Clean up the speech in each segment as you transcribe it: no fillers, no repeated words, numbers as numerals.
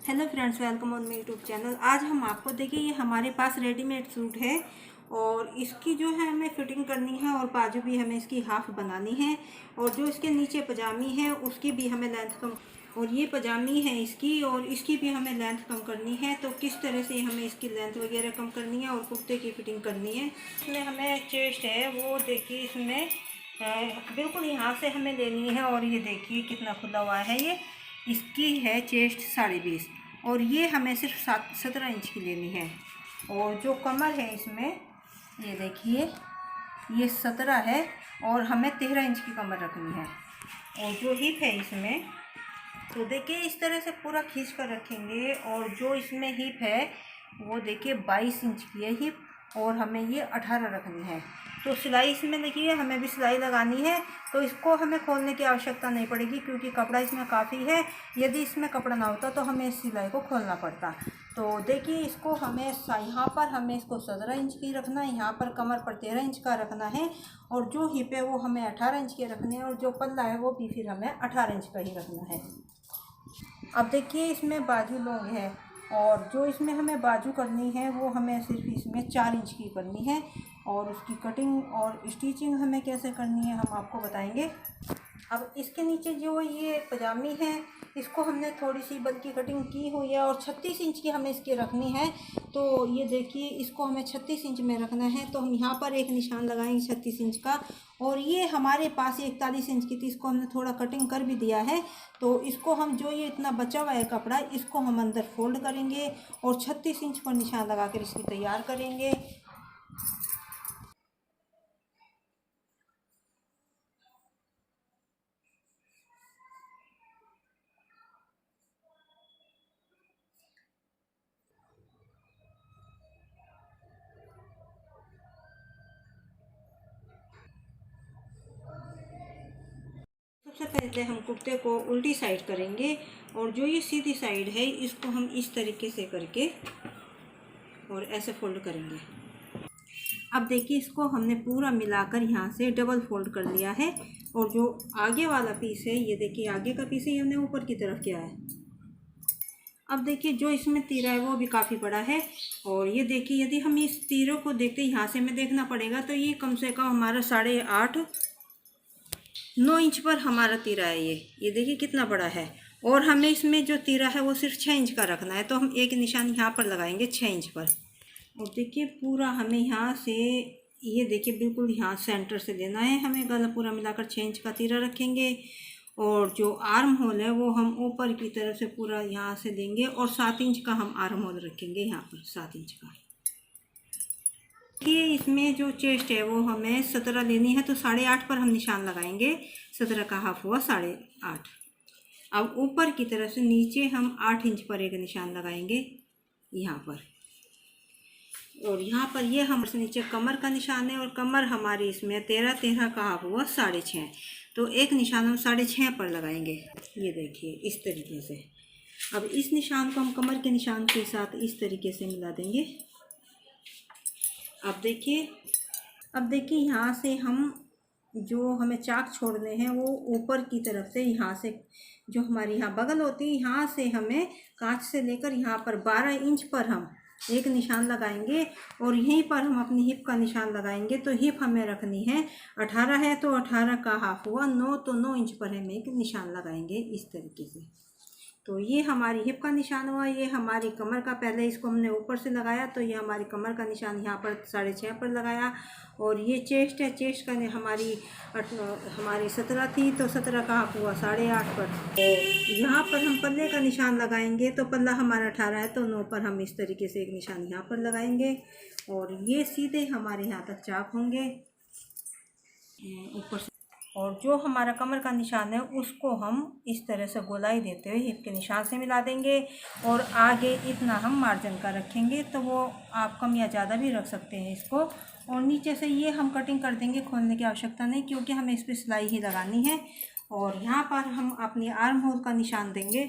Hello friends, welcome on my YouTube channel. आज हम आपको देखिए, ये हमारे पास रेडीमेड सूट है और इसकी जो है हमें फिटिंग करनी है और बाजू भी हमें इसकी हाफ बनानी है और जो इसके नीचे पजामी है उसकी भी हमें लेंथ कम, और ये पजामी है इसकी और इसकी भी हमें लेंथ कम करनी है। तो किस तरह से हमें इसकी लेंथ वगैरह कम करनी है और कुर्ते की फिटिंग करनी है। इसमें हमें चेस्ट है वो देखिए, इसमें बिल्कुल यहाँ से हमें लेनी है और ये देखिए कितना खुला हुआ है। ये इसकी है चेस्ट 20.5 और ये हमें सिर्फ 17 इंच की लेनी है। और जो कमर है इसमें ये देखिए, ये 17 है और हमें 13 इंच की कमर रखनी है। और जो हिप है इसमें, तो देखिए इस तरह से पूरा खींच कर रखेंगे और जो इसमें हिप है वो देखिए 22 इंच की है हिप और हमें ये 18 रखनी है। तो सिलाई इसमें देखिए हमें भी सिलाई लगानी है, तो इसको हमें खोलने की आवश्यकता नहीं पड़ेगी क्योंकि कपड़ा इसमें काफ़ी है। यदि इसमें कपड़ा ना होता तो हमें इस सिलाई को खोलना पड़ता। तो देखिए इसको हमें यहाँ पर हमें इसको 17 इंच की रखना है, यहाँ पर कमर पर 13 इंच का रखना है और जो हिप है वो हमें 18 इंच के रखने हैं और जो पल्ला है वो भी फिर हमें 18 इंच का ही रखना है। अब देखिए इसमें बाजू लॉन्ग है और जो इसमें हमें बाजू करनी है वो हमें सिर्फ इसमें 4 इंच की करनी है और उसकी कटिंग और स्टिचिंग हमें कैसे करनी है हम आपको बताएंगे। अब इसके नीचे जो ये पजामी है इसको हमने थोड़ी सी बल्कि कटिंग की हुई है और 36 इंच की हमें इसकी रखनी है। तो ये देखिए इसको हमें 36 इंच में रखना है, तो हम यहाँ पर एक निशान लगाएंगे 36 इंच का। और ये हमारे पास 41 इंच की थी, इसको हमने थोड़ा कटिंग कर भी दिया है। तो इसको हम जो ये इतना बचा हुआ है कपड़ा, इसको हम अंदर फोल्ड करेंगे और 36 इंच पर निशान लगा कर इसकी तैयार करेंगे। सबसे पहले हम कुर्ते को उल्टी साइड करेंगे और जो ये सीधी साइड है इसको हम इस तरीके से करके और ऐसे फोल्ड करेंगे। अब देखिए इसको हमने पूरा मिलाकर यहाँ से डबल फोल्ड कर लिया है और जो आगे वाला पीस है ये देखिए आगे का पीस है, ये हमने ऊपर की तरफ किया है। अब देखिए जो इसमें तीरा है वो भी काफ़ी बड़ा है और ये देखिए यदि हम इस तीरों को देखते यहाँ से हमें देखना पड़ेगा तो ये कम से कम हमारा 8.5-9 इंच पर हमारा तीरा है। ये देखिए कितना बड़ा है और हमें इसमें जो तीरा है वो सिर्फ 6 इंच का रखना है। तो हम एक निशान यहाँ पर लगाएंगे 6 इंच पर और देखिए पूरा हमें यहाँ से, ये देखिए बिल्कुल यहाँ सेंटर से लेना है हमें। गला पूरा मिलाकर 6 इंच का तीरा रखेंगे और जो आर्म होल है वो हम ऊपर की तरफ से पूरा यहाँ से देंगे और 7 इंच का हम आर्म होल रखेंगे यहाँ पर 7 इंच का। देखिए इसमें जो चेस्ट है वो हमें 17 लेनी है, तो 8.5 पर हम निशान लगाएंगे। 17 का हाफ हुआ 8.5। अब ऊपर की तरफ से नीचे हम 8 इंच पर एक निशान लगाएंगे यहाँ पर और यहाँ पर ये हमारे नीचे कमर का निशान है और कमर हमारी इसमें 13 का हाफ हुआ 6.5। तो एक निशान हम 6.5 पर लगाएंगे, ये देखिए इस तरीके से। अब इस निशान को हम कमर के निशान के साथ इस तरीके से मिला देंगे। अब देखिए यहाँ से हम जो हमें चाक छोड़ने हैं वो ऊपर की तरफ से, यहाँ से जो हमारी यहाँ बगल होती है यहाँ से हमें कांच से लेकर यहाँ पर 12 इंच पर हम एक निशान लगाएंगे और यहीं पर हम अपनी हिप का निशान लगाएंगे। तो हिप हमें रखनी है 18 है, तो 18 का हाफ हुआ 9, तो 9 इंच पर हम एक निशान लगाएंगे इस तरीके से। तो ये हमारी हिप का निशान हुआ। ये हमारी कमर का, पहले इसको हमने ऊपर से लगाया तो ये हमारी कमर का निशान यहाँ पर 6.5 पर लगाया। और ये चेस्ट है, चेस्ट का हमारी 17 थी तो 17 का हाफ हुआ 8.5 पर। तो यहाँ पर हम पल्ले का निशान लगाएंगे, तो पल्ला हमारा 18 है तो 9 पर हम इस तरीके से एक निशान यहाँ पर लगाएंगे और ये सीधे हमारे यहाँ तक चाक होंगे ऊपर से। और जो हमारा कमर का निशान है उसको हम इस तरह से गोलाई देते हुए हिप के निशान से मिला देंगे और आगे इतना हम मार्जिन का रखेंगे। तो वो आप कम या ज़्यादा भी रख सकते हैं इसको। और नीचे से ये हम कटिंग कर देंगे, खोलने की आवश्यकता नहीं क्योंकि हमें इस पर सिलाई ही लगानी है। और यहाँ पर हम अपनी आर्म होल का निशान देंगे।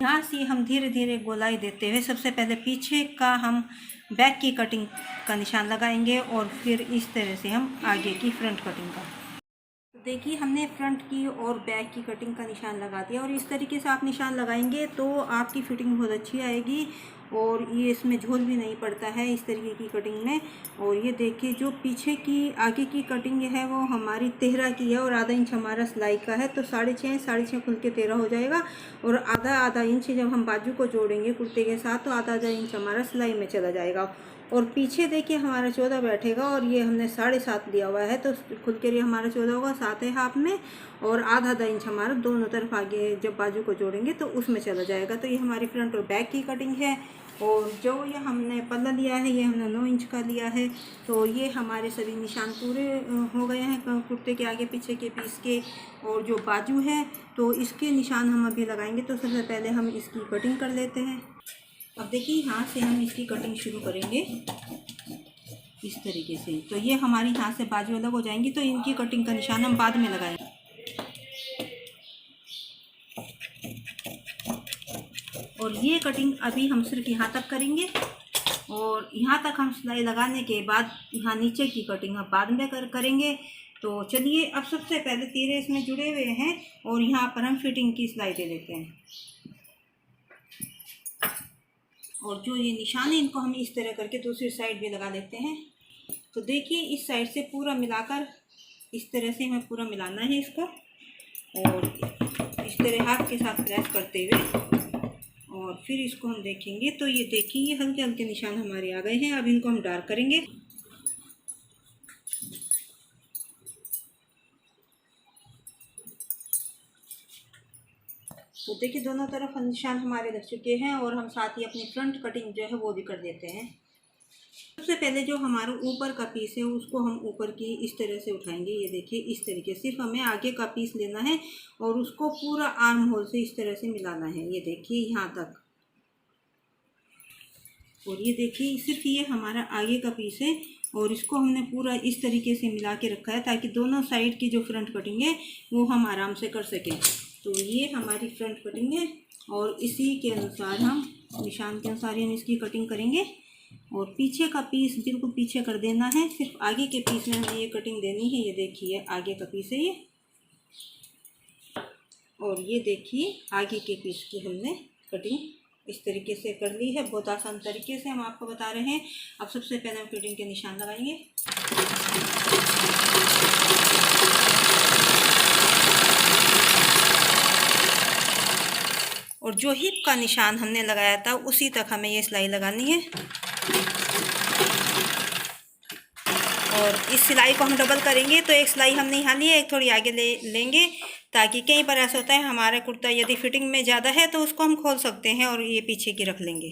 यहाँ से हम धीरे धीरे गोलाई देते हुए सबसे पहले पीछे का हम बैक की कटिंग का निशान लगाएंगे और फिर इस तरह से हम आगे की फ्रंट कटिंग का। देखिए हमने फ्रंट की और बैक की कटिंग का निशान लगा दिया, और इस तरीके से आप निशान लगाएंगे तो आपकी फिटिंग बहुत अच्छी आएगी और ये इसमें झोल भी नहीं पड़ता है इस तरीके की कटिंग में। और ये देखिए जो पीछे की आगे की कटिंग है वो हमारी 13 की है और आधा इंच हमारा सिलाई का है, तो 6.5 खुल के 13 हो जाएगा। और आधा इंच जब हम बाजू को जोड़ेंगे कुर्ते के साथ तो आधा इंच हमारा सिलाई में चला जाएगा। और पीछे देखिए हमारा 14 बैठेगा और ये हमने 7.5 दिया हुआ है, तो खुल के लिए हमारा 14 होगा 7 है हाफ में, और आधा इंच हमारा दोनों तरफ आगे जब बाजू को जोड़ेंगे तो उसमें चला जाएगा। तो ये हमारी फ्रंट और बैक की कटिंग है। और जो ये हमने पल्ला लिया है ये हमने 9 इंच का लिया है। तो ये हमारे सभी निशान पूरे हो गए हैं कुर्ते के आगे पीछे के पीस के। और जो बाजू है तो इसके निशान हम अभी लगाएंगे। तो सबसे पहले हम इसकी कटिंग कर लेते हैं। अब देखिए यहाँ से हम इसकी कटिंग शुरू करेंगे इस तरीके से। तो ये हमारी यहाँ से बाजू अलग हो जाएंगी, तो इनकी कटिंग का निशान हम बाद में लगाएंगे। और ये कटिंग अभी हम सिर्फ यहाँ तक करेंगे, और यहाँ तक हम सिलाई लगाने के बाद यहाँ नीचे की कटिंग हम बाद में करेंगे। तो चलिए अब सबसे पहले तीरे इसमें जुड़े हुए हैं और यहाँ पर हम फिटिंग की सिलाई दे देते हैं। और जो ये निशान है इनको हम इस तरह करके दूसरी साइड भी लगा लेते हैं। तो देखिए इस साइड से पूरा मिलाकर इस तरह से हमें पूरा मिलाना है इसको, और इस तरह हाथ के साथ प्रेस करते हुए और फिर इसको हम देखेंगे। तो ये देखिए ये हल्के हल्के निशान हमारे आ गए हैं। अब इनको हम डार्क करेंगे। तो देखिए दोनों तरफ निशान हमारे लग चुके हैं, और हम साथ ही अपनी फ्रंट कटिंग जो है वो भी कर देते हैं। सबसे पहले जो हमारा ऊपर का पीस है उसको हम ऊपर की इस तरह से उठाएंगे। ये देखिए इस तरीके सिर्फ हमें आगे का पीस लेना है और उसको पूरा आर्म होल से इस तरह से मिलाना है। ये देखिए यहाँ तक। और ये देखिए सिर्फ ये हमारा आगे का पीस है और इसको हमने पूरा इस तरीके से मिला के रखा है ताकि दोनों साइड की जो फ्रंट कटिंग है वो हम आराम से कर सकें। तो ये हमारी फ्रंट कटिंग है और इसी के अनुसार हम निशान के अनुसार हम इसकी कटिंग करेंगे। और पीछे का पीस बिल्कुल पीछे कर देना है, सिर्फ आगे के पीस में हमें ये कटिंग देनी है। ये देखिए आगे का पीस है ये, और ये देखिए आगे के पीस की हमने कटिंग इस तरीके से कर ली है। बहुत आसान तरीके से हम आपको बता रहे हैं। अब सबसे पहले हम कटिंग के निशान लगाएंगे। और जो हिप का निशान हमने लगाया था उसी तक हमें ये सिलाई लगानी है। और इस सिलाई को हम डबल करेंगे, तो एक सिलाई हमने यहाँ ली है, एक थोड़ी आगे लेंगे ताकि कई बार ऐसा होता है हमारा कुर्ता यदि फिटिंग में ज़्यादा है तो उसको हम खोल सकते हैं और ये पीछे की रख लेंगे।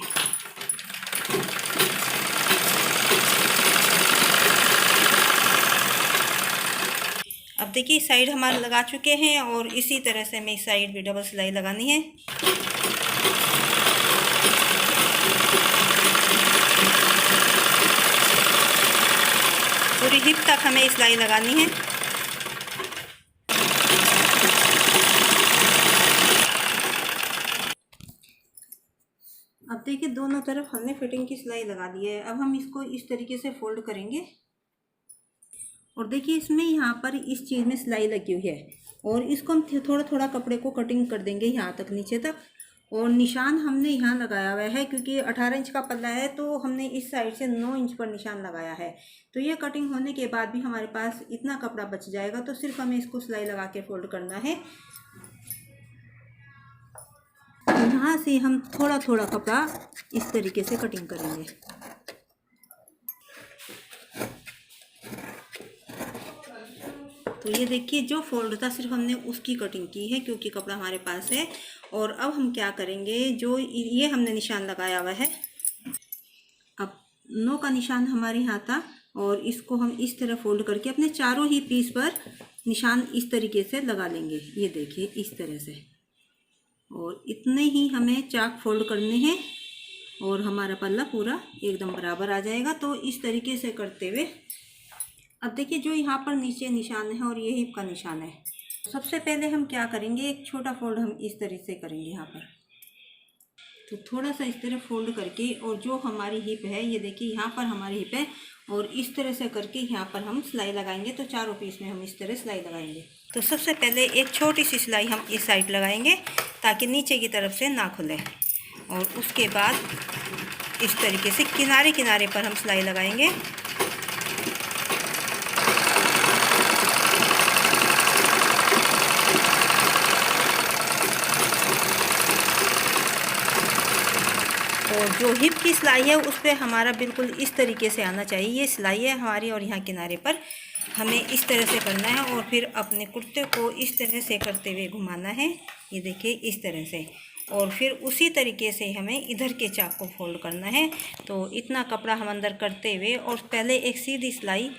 अब देखिए साइड हमारे लगा चुके हैं और इसी तरह से हमें इस साइड भी डबल सिलाई लगानी है। पूरी हिप तक हमें सिलाई लगानी है। अब देखिए दोनों तरफ हमने फिटिंग की सिलाई लगा दी है। अब हम इसको इस तरीके से फोल्ड करेंगे और देखिए इसमें यहाँ पर इस चीज़ में सिलाई लगी हुई है और इसको हम थोड़ा थोड़ा कपड़े को कटिंग कर देंगे यहाँ तक नीचे तक। और निशान हमने यहाँ लगाया हुआ है क्योंकि 18 इंच का पल्ला है तो हमने इस साइड से 9 इंच पर निशान लगाया है। तो ये कटिंग होने के बाद भी हमारे पास इतना कपड़ा बच जाएगा, तो सिर्फ हमें इसको सिलाई लगा के फोल्ड करना है। यहाँ से हम थोड़ा थोड़ा कपड़ा इस तरीके से कटिंग करेंगे। तो ये देखिए जो फोल्ड था सिर्फ हमने उसकी कटिंग की है क्योंकि कपड़ा हमारे पास है। और अब हम क्या करेंगे, जो ये हमने निशान लगाया हुआ है, अब 9 का निशान हमारे यहाँ था और इसको हम इस तरह फोल्ड करके अपने चारों ही पीस पर निशान इस तरीके से लगा लेंगे। ये देखिए इस तरह से, और इतने ही हमें चाक फोल्ड करने हैं और हमारा पल्ला पूरा एकदम बराबर आ जाएगा। तो इस तरीके से करते हुए अब देखिए जो यहाँ पर नीचे निशान है और ये हिप का निशान है, सबसे पहले हम क्या करेंगे, एक छोटा फोल्ड हम इस तरह से करेंगे यहाँ पर। तो थोड़ा सा इस तरह फोल्ड करके, और जो हमारी हिप है ये देखिए यहाँ पर हमारी हिप है, और इस तरह से करके यहाँ पर हम सिलाई लगाएंगे। तो चारों पीस में हम इस तरह सिलाई लगाएंगे। तो सबसे पहले एक छोटी सी सिलाई हम इस साइड लगाएंगे ताकि नीचे की तरफ से ना खुले, और उसके बाद इस तरीके से किनारे किनारे पर हम सिलाई लगाएंगे। और जो हिप की सिलाई है उस पर हमारा बिल्कुल इस तरीके से आना चाहिए। ये सिलाई है हमारी, और यहाँ किनारे पर हमें इस तरह से करना है, और फिर अपने कुर्ते को इस तरह से करते हुए घुमाना है। ये देखिए इस तरह से, और फिर उसी तरीके से हमें इधर के चाक को फोल्ड करना है। तो इतना कपड़ा हम अंदर करते हुए, और पहले एक सीधी सिलाई,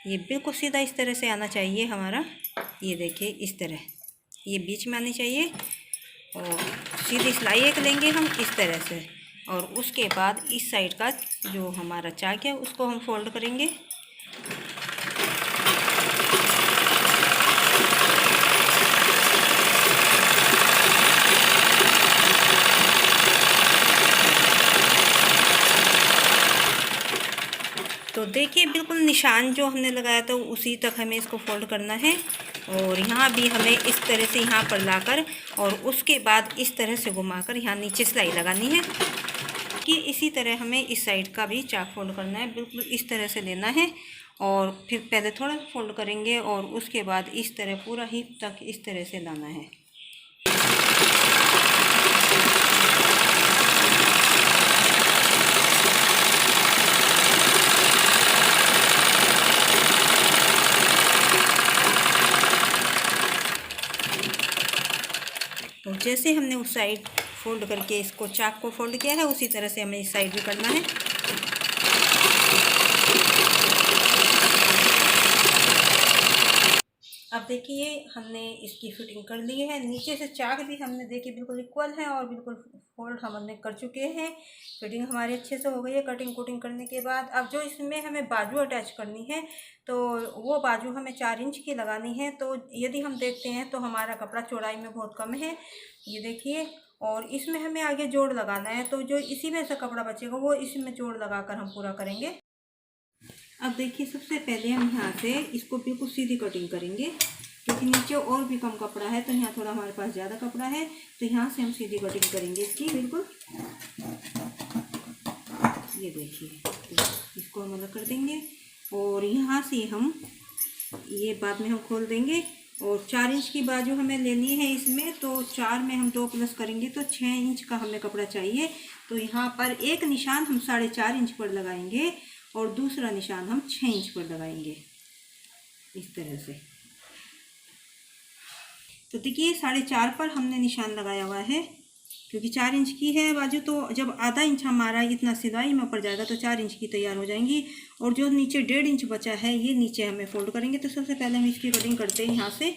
ये बिल्कुल सीधा इस तरह से आना चाहिए हमारा। ये देखिए इस तरह, ये बीच में आनी चाहिए, और सीधी सिलाई एक लेंगे हम इस तरह से, और उसके बाद इस साइड का जो हमारा चाक है उसको हम फोल्ड करेंगे। तो देखिए बिल्कुल निशान जो हमने लगाया था उसी तक हमें इसको फोल्ड करना है, और यहाँ भी हमें इस तरह से यहाँ पर लाकर, और उसके बाद इस तरह से घुमाकर यहाँ नीचे सिलाई लगानी है। कि इसी तरह हमें इस साइड का भी चाक फोल्ड करना है, बिल्कुल इस तरह से लेना है, और फिर पहले थोड़ा फोल्ड करेंगे, और उसके बाद इस तरह पूरा हिप तक इस तरह से लाना है। तो जैसे हमने उस साइड फोल्ड करके इसको चाक को फोल्ड किया है, उसी तरह से हमें इस साइड भी करना है। अब देखिए हमने इसकी फिटिंग कर ली है। नीचे से चाक भी हमने देखिए बिल्कुल इक्वल है, और बिल्कुल फोल्ड हमने कर चुके हैं। फिटिंग हमारी अच्छे से हो गई है कटिंग कुटिंग करने के बाद। अब जो इसमें हमें बाजू अटैच करनी है, तो वो बाजू हमें 4 इंच की लगानी है। तो यदि हम देखते हैं तो हमारा कपड़ा चौड़ाई में बहुत कम है, ये देखिए, और इसमें हमें आगे जोड़ लगाना है। तो जो इसी में से कपड़ा बचेगा वो इसी में जोड़ लगाकर हम पूरा करेंगे। अब देखिए सबसे पहले हम यहाँ से इसको बिल्कुल सीधी कटिंग करेंगे, क्योंकि नीचे और भी कम कपड़ा है, तो यहाँ थोड़ा हमारे पास ज़्यादा कपड़ा है, तो यहाँ से हम सीधी कटिंग करेंगे इसकी बिल्कुल। ये देखिए इसको हम अलग कर देंगे, और यहाँ से हम ये बाद में हम खोल देंगे। और 4 इंच की बाजू हमें लेनी है इसमें, तो 4 में हम 2 प्लस करेंगे तो 6 इंच का हमें कपड़ा चाहिए। तो यहाँ पर एक निशान हम 4.5 इंच पर लगाएंगे, और दूसरा निशान हम 6 इंच पर लगाएंगे इस तरह से। तो देखिए 4.5 पर हमने निशान लगाया हुआ है, क्योंकि 4 इंच की है बाजू, तो जब आधा इंच हमारा इतना सिलाई में ऊपर जाएगा तो 4 इंच की तैयार हो जाएंगी। और जो नीचे 1.5 इंच बचा है ये नीचे हमें फोल्ड करेंगे। तो सबसे पहले हम इसकी कटिंग करते हैं यहाँ से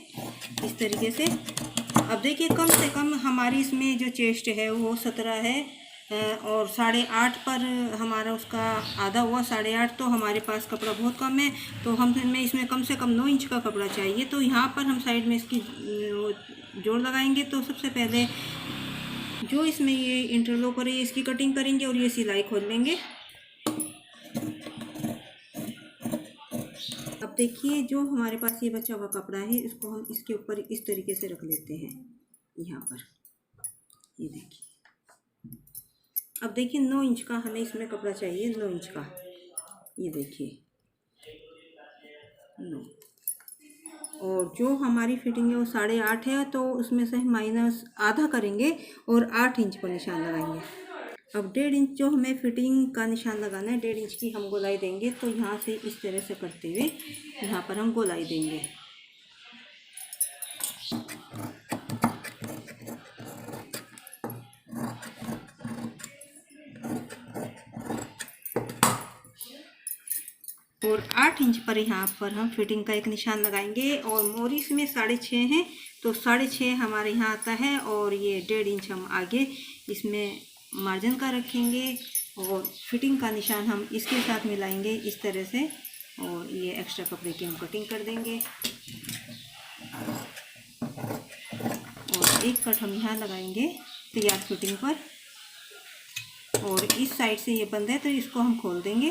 इस तरीके से। अब देखिए कम से कम हमारी इसमें जो चेस्ट है वो 17 है, और 8.5 पर हमारा उसका आधा हुआ 8.5, तो हमारे पास कपड़ा बहुत कम है। तो हमें इसमें कम से कम 9 इंच का कपड़ा चाहिए। तो यहाँ पर हम साइड में इसकी जोड़ लगाएंगे। तो सबसे पहले जो इसमें ये इंटरलॉक है इसकी कटिंग करेंगे, और ये सिलाई खोल लेंगे। अब देखिए जो हमारे पास ये बचा हुआ कपड़ा है इसको हम इसके ऊपर इस तरीके से रख लेते हैं यहाँ पर, ये देखिए। अब देखिए 9 इंच का हमें इसमें कपड़ा चाहिए, 9 इंच का, ये देखिए 9। और जो हमारी फिटिंग है वो 8.5 है, तो उसमें से माइनस आधा करेंगे और 8 इंच पर निशान लगाएंगे। अब 1.5 इंच जो हमें फिटिंग का निशान लगाना है, 1.5 इंच की हम गोलाई देंगे। तो यहाँ से इस तरह से करते हुए यहाँ पर हम गोलाई देंगे। और 8 इंच पर यहाँ पर हम फिटिंग का एक निशान लगाएंगे। और मोरी इसमें 6.5 है, तो 6.5 हमारे यहाँ आता है, और ये 1.5 इंच हम आगे इसमें मार्जिन का रखेंगे। और फिटिंग का निशान हम इसके साथ मिलाएंगे इस तरह से, और ये एक्स्ट्रा कपड़े की हम कटिंग कर देंगे। और एक कट हम यहाँ लगाएंगे तैयार फिटिंग पर। और इस साइड से ये बंद है तो इसको हम खोल देंगे।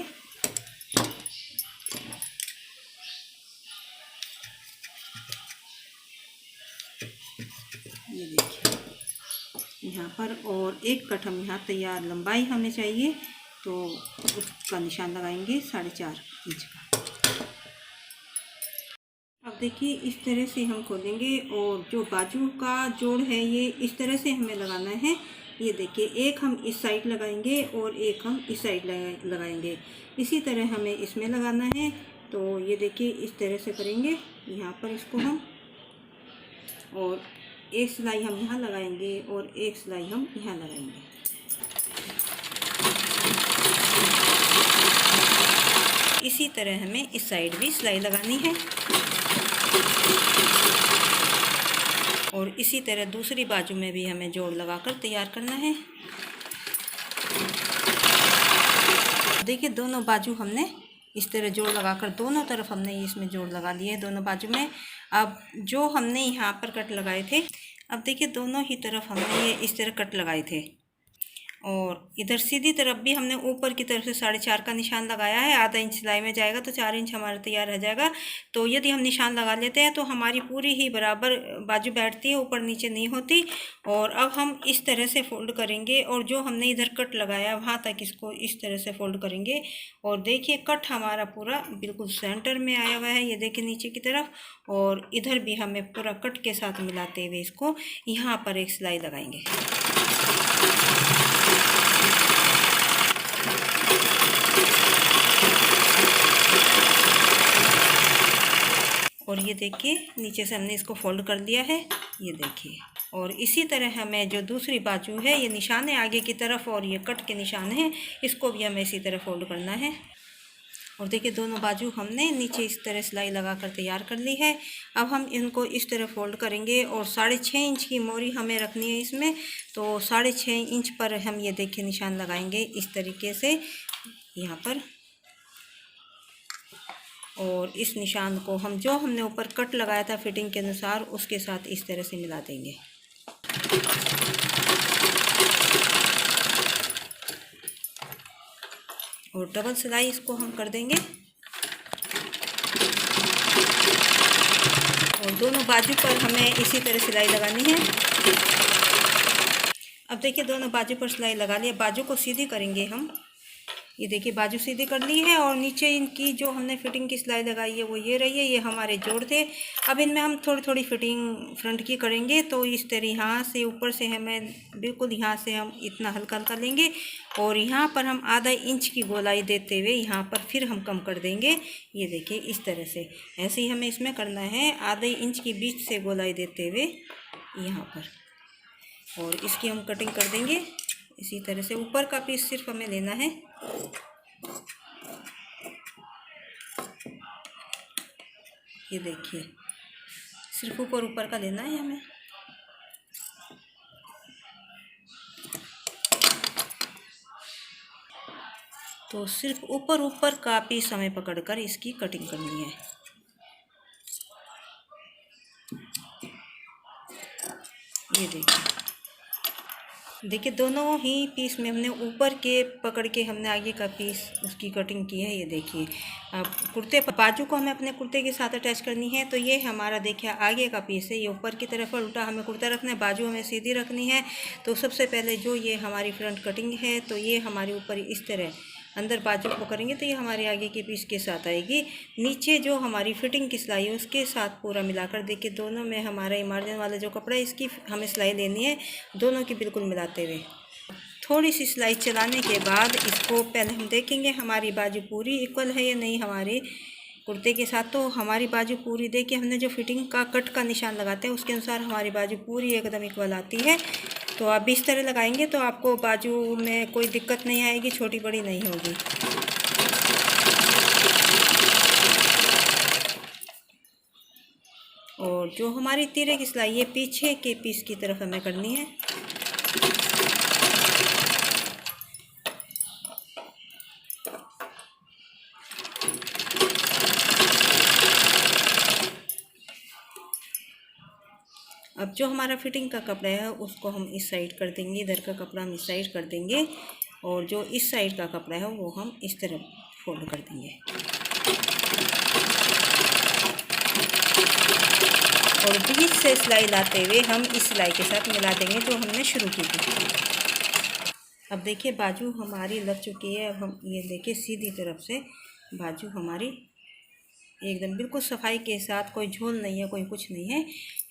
ये देखिए यहाँ पर, और एक कट हम यहाँ तैयार लंबाई हमें चाहिए तो उसका निशान लगाएंगे 4.5 इंच का। अब देखिए इस तरह से हम खोलेंगे और जो बाजू का जोड़ है ये इस तरह से हमें लगाना है। ये देखिए एक हम इस साइड लगाएंगे और एक हम इस साइड लगाएंगे, इसी तरह हमें इसमें लगाना है। तो ये देखिए इस तरह से करेंगे यहाँ पर इसको हम, और एक सिलाई हम यहाँ लगाएंगे और एक सिलाई हम यहाँ लगाएंगे। इसी तरह हमें इस साइड भी सिलाई लगानी है और इसी तरह दूसरी बाजू में भी हमें जोड़ लगाकर तैयार करना है। देखिए दोनों बाजू हमने इस तरह जोड़ लगाकर दोनों तरफ हमने इसमें जोड़ लगा लिए दोनों बाजू में। अब जो हमने यहाँ पर कट लगाए थे, अब देखिए दोनों ही तरफ हमने ये इस तरह कट लगाए थे और इधर सीधी तरफ भी हमने ऊपर की तरफ से 4.5 का निशान लगाया है। आधा इंच सिलाई में जाएगा तो 4 इंच हमारा तैयार रह जाएगा। तो यदि हम निशान लगा लेते हैं तो हमारी पूरी ही बराबर बाजू बैठती है, ऊपर नीचे नहीं होती। और अब हम इस तरह से फोल्ड करेंगे और जो हमने इधर कट लगाया वहाँ तक इसको इस तरह से फोल्ड करेंगे। और देखिए कट हमारा पूरा बिल्कुल सेंटर में आया हुआ है, ये देखिए नीचे की तरफ, और इधर भी हमें पूरा कट के साथ मिलाते हुए इसको यहाँ पर एक सिलाई लगाएंगे। और ये देखिए नीचे से हमने इसको फोल्ड कर दिया है, ये देखिए। और इसी तरह हमें जो दूसरी बाजू है, ये निशान है आगे की तरफ और ये कट के निशान है, इसको भी हमें इसी तरह फोल्ड करना है। और देखिए दोनों बाजू हमने नीचे इस तरह सिलाई लगाकर तैयार कर ली है। अब हम इनको इस तरह फोल्ड करेंगे और 6.5 इंच की मोरी हमें रखनी है इसमें। तो 6.5 इंच पर हम ये देखिए निशान लगाएंगे इस तरीके से यहाँ पर, और इस निशान को हम जो हमने ऊपर कट लगाया था फिटिंग के अनुसार उसके साथ इस तरह से मिला देंगे। और डबल सिलाई इसको हम कर देंगे और दोनों बाजू पर हमें इसी तरह सिलाई लगानी है। अब देखिए दोनों बाजू पर सिलाई लगा लिया, बाजू को सीधी करेंगे हम। ये देखिए बाजू सीधी कर ली है और नीचे इनकी जो हमने फिटिंग की सिलाई लगाई है वो ये रही है, ये हमारे जोड़ थे। अब इनमें हम थोड़ी थोड़ी फिटिंग फ्रंट की करेंगे। तो इस तरह यहाँ से ऊपर से हमें बिल्कुल यहाँ से हम इतना हल्का हल्का लेंगे और यहाँ पर हम आधा इंच की गोलाई देते हुए यहाँ पर फिर हम कम कर देंगे। ये देखिए इस तरह से, ऐसे ही हमें इसमें करना है, आधे इंच की बीच से गोलाई देते हुए यहाँ पर, और इसकी हम कटिंग कर देंगे इसी तरह से। ऊपर का पीस सिर्फ हमें लेना है, ये देखिए सिर्फ ऊपर का लेना है हमें। तो सिर्फ ऊपर का पीस हमें पकड़कर इसकी कटिंग करनी है। ये देखिए दोनों ही पीस में हमने ऊपर के पकड़ के हमने आगे का पीस उसकी कटिंग की है। ये देखिए अब कुर्ते बाजू को हमें अपने कुर्ते के साथ अटैच करनी है। तो ये हमारा देखिए आगे का पीस है, ये ऊपर की तरफ उल्टा हमें कुर्ता रखना है, बाजू हमें सीधी रखनी है। तो सबसे पहले जो ये हमारी फ्रंट कटिंग है, तो ये हमारे ऊपर इस तरह अंदर बाजू को करेंगे तो ये हमारे आगे के पीस के साथ आएगी। नीचे जो हमारी फिटिंग की सिलाई है उसके साथ पूरा मिलाकर देखिए दोनों में हमारा ये मार्जिन वाला जो कपड़ा है इसकी हमें सिलाई लेनी है, दोनों की बिल्कुल मिलाते हुए। थोड़ी सी सिलाई चलाने के बाद इसको पहले हम देखेंगे हमारी बाजू पूरी इक्वल है या नहीं हमारे कुर्ते के साथ। तो हमारी बाजू पूरी देखिए, हमने जो फिटिंग का कट का निशान लगाते हैं उसके अनुसार हमारी बाजू पूरी एकदम इक्वल आती है। तो आप इस तरह लगाएंगे तो आपको बाजू में कोई दिक्कत नहीं आएगी, छोटी बड़ी नहीं होगी। और जो हमारी तीरे की सिलाई है पीछे के पीस की तरफ हमें करनी है। अब जो हमारा फिटिंग का कपड़ा है उसको हम इस साइड कर देंगे, इधर का कपड़ा हम इस साइड कर देंगे और जो इस साइड का कपड़ा है वो हम इस तरफ फोल्ड कर देंगे और बीच से सिलाई लाते हुए हम इस सिलाई के साथ मिला देंगे जो हमने शुरू की थी। अब देखिए बाजू हमारी लग चुकी है। अब हम ये देखिए सीधी तरफ से बाजू हमारी एकदम बिल्कुल सफाई के साथ, कोई झोल नहीं है, कोई कुछ नहीं है।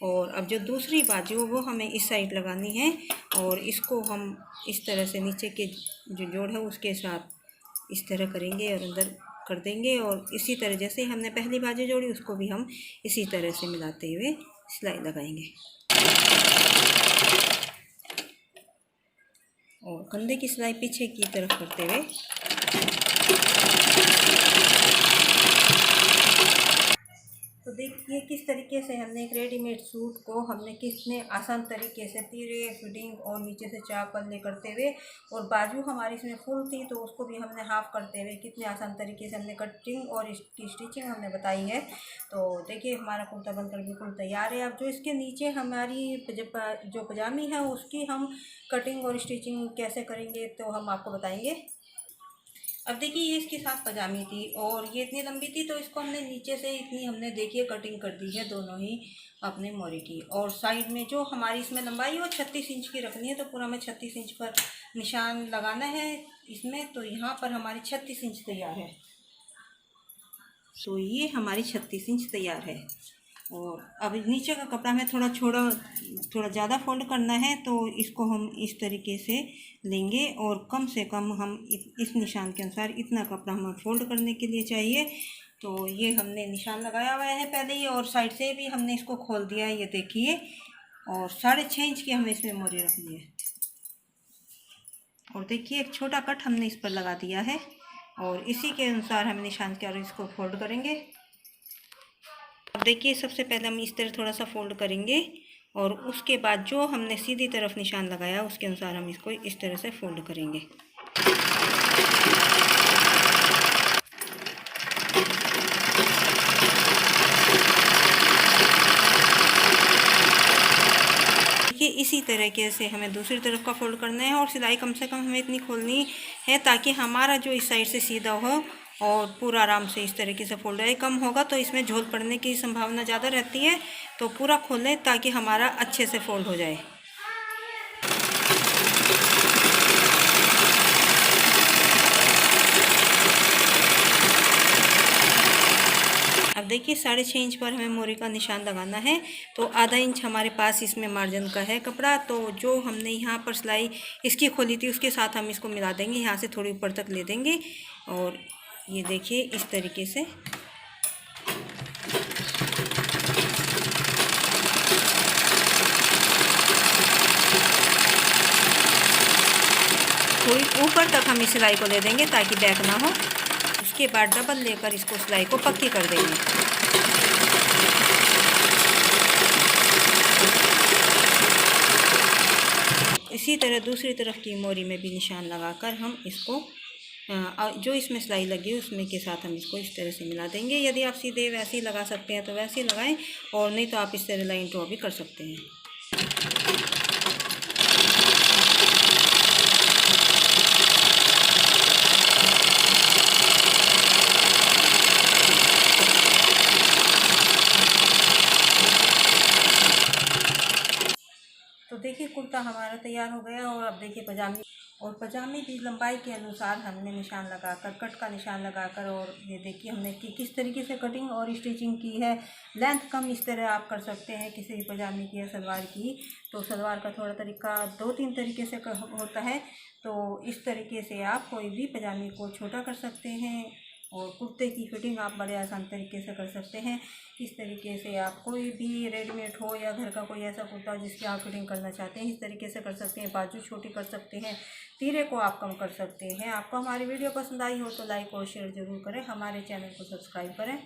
और अब जो दूसरी बाजू वो हमें इस साइड लगानी है और इसको हम इस तरह से नीचे के जो जोड़ है उसके साथ इस तरह करेंगे और अंदर कर देंगे और इसी तरह जैसे हमने पहली बाजू जोड़ी उसको भी हम इसी तरह से मिलाते हुए सिलाई लगाएंगे। और कंधे की सिलाई पीछे की तरफ करते हुए तो देखिए किस तरीके से हमने एक रेडीमेड सूट को हमने कितने आसान तरीके से तीरे फिटिंग और नीचे से चाक पल्ले करते हुए और बाजू हमारी इसमें फुल थी तो उसको भी हमने हाफ करते हुए कितने आसान तरीके से हमने कटिंग और इसकी स्टिचिंग हमने बताई है। तो देखिए हमारा कुर्ता बनकर बिल्कुल तैयार है। अब जो इसके नीचे हमारी जो पजामी है उसकी हम कटिंग और स्टिचिंग कैसे करेंगे तो हम आपको बताएंगे। अब देखिए ये इसके साथ पजामी थी और ये इतनी लंबी थी तो इसको हमने नीचे से इतनी हमने देखिए कटिंग कर दी है दोनों ही अपने मोरी की। और साइड में जो हमारी इसमें लंबाई है वो 36 इंच की रखनी है तो पूरा हमें 36 इंच पर निशान लगाना है इसमें। तो यहाँ पर हमारी 36 इंच तैयार है। तो ये हमारी 36 इंच तैयार है। और अब नीचे का कपड़ा हमें थोड़ा ज़्यादा फोल्ड करना है तो इसको हम इस तरीके से लेंगे और कम से कम हम इस निशान के अनुसार इतना कपड़ा हमें फोल्ड करने के लिए चाहिए। तो ये हमने निशान लगाया हुआ है पहले ही और साइड से भी हमने इसको खोल दिया है, ये देखिए। और 6.5 इंच की हमें इसमें मोरी रखनी है। और देखिए एक छोटा कट हमने इस पर लगा दिया है और इसी के अनुसार हम निशान के और इसको फोल्ड करेंगे। अब देखिए सबसे पहले हम इस तरह थोड़ा सा फोल्ड करेंगे और उसके बाद जो हमने सीधी तरफ निशान लगाया उसके अनुसार हम इसको इस तरह से फोल्ड करेंगे। देखिए इसी तरीके से हमें दूसरी तरफ का फोल्ड करना है और सिलाई कम से कम हमें इतनी खोलनी है ताकि हमारा जो इस साइड से सीधा हो और पूरा आराम से इस तरीके से फोल्ड है। कम होगा तो इसमें झोल पड़ने की संभावना ज़्यादा रहती है तो पूरा खोल लें ताकि हमारा अच्छे से फोल्ड हो जाए। अब देखिए 6.5 इंच पर हमें मोरी का निशान लगाना है तो आधा इंच हमारे पास इसमें मार्जिन का है कपड़ा। तो जो हमने यहाँ पर सिलाई इसकी खोली थी उसके साथ हम इसको मिला देंगे, यहाँ से थोड़ी ऊपर तक ले देंगे और ये देखिए इस तरीके से थोड़ी ऊपर तक हम इस सिलाई को ले देंगे ताकि बैक ना हो। उसके बाद डबल लेकर इसको सिलाई को पक्की कर देंगे। इसी तरह दूसरी तरफ की मोरी में भी निशान लगाकर हम इसको जो इसमें सिलाई लगी है उसमें के साथ हम इसको इस तरह से मिला देंगे। यदि आप सीधे वैसे ही लगा सकते हैं तो वैसे ही लगाएं और नहीं तो आप इस तरह लाइन ड्रॉ भी कर सकते हैं। तो देखिए कुर्ता हमारा तैयार हो गया और अब देखिए पजामी की लंबाई के अनुसार हमने निशान लगाकर कट का निशान लगाकर और ये देखिए हमने किस तरीके से कटिंग और स्टिचिंग की है। लेंथ कम इस तरह आप कर सकते हैं किसी भी पजामी की या सलवार की। तो सलवार का थोड़ा तरीका 2-3 तरीके से होता है तो इस तरीके से आप कोई भी पजामी को छोटा कर सकते हैं और कुर्ते की फिटिंग आप बड़े आसान तरीके से कर सकते हैं। इस तरीके से आप कोई भी रेडीमेड हो या घर का कोई ऐसा कुर्ता जिसकी आप फिटिंग करना चाहते हैं इस तरीके से कर सकते हैं। बाजू छोटी कर सकते हैं, तीरे को आप कम कर सकते हैं। आपको हमारी वीडियो पसंद आई हो तो लाइक और शेयर ज़रूर करें, हमारे चैनल को सब्सक्राइब करें।